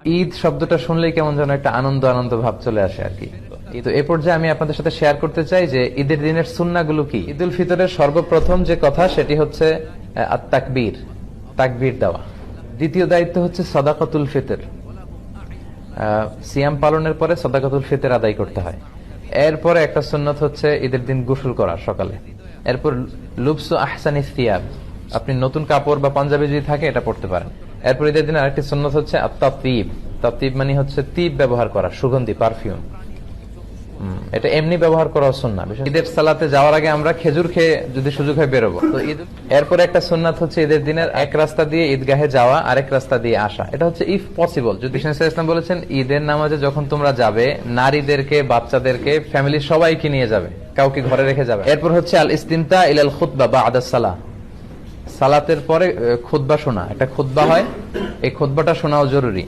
ঈদ শব্দটা শুনলেই কেমন যেন একটা আনন্দ আনন্দ ভাব চলে আসে আর কি। তো এ পর্যায়ে আমি আপনাদের সাথে শেয়ার করতে চাই যে ঈদের দিনের সুন্নাহগুলো কি। ঈদ উল ফিতরের সর্বপ্রথম যে কথা সেটি হচ্ছে তাকবীর, তাকবীর দেওয়া। দ্বিতীয় দায়িত্ব হচ্ছে সাদাকাতুল ফিতর, সিয়াম পালনের পরে সাদাকাতুল ফিতর আদায় করতে হয়। এরপরে একটা সুন্নাত হচ্ছে ঈদের দিন গোসল করা সকালে। এরপর লুবসু আহসানিস সিয়াব, আপনি নতুন কাপড় বা পাঞ্জাবি যদি থাকে এটা পড়তে পারেন। এরপর ঈদের দিন আরেকটি সুন্নাত হচ্ছে আত-তাতিব। তাতিব মানে হচ্ছে তিব ব্যবহার করা, সুগন্ধি, পারফিউম। এটা এমনি ব্যবহার করা সুন্নাহ। ঈদের সালাতে যাওয়ার আগে আমরা খেজুর খেয়ে যদি সুযোগ হয় বেরোবো। তো এরপরে একটা সুন্নাত হচ্ছে ঈদের দিনের এক রাস্তা দিয়ে ঈদগাহে যাওয়া, আরেক রাস্তা দিয়ে আসা। এটা হচ্ছে ইফ পসিবল। যদি ইসলাম বলেছেন ঈদের নামাজে যখন তোমরা যাবে, নারীদেরকে, বাচ্চাদেরকে, ফ্যামিলির সবাইকে নিয়ে যাবে, কাউকে ঘরে রেখে যাবে। এরপর হচ্ছে আল ইস্তিমতা ইলাল খুতবা বা'দা সালাহ, সালাতের পরে খুতবা শোনা। একটা খুতবা হয়, এই খুতবাটা শোনাও জরুরি।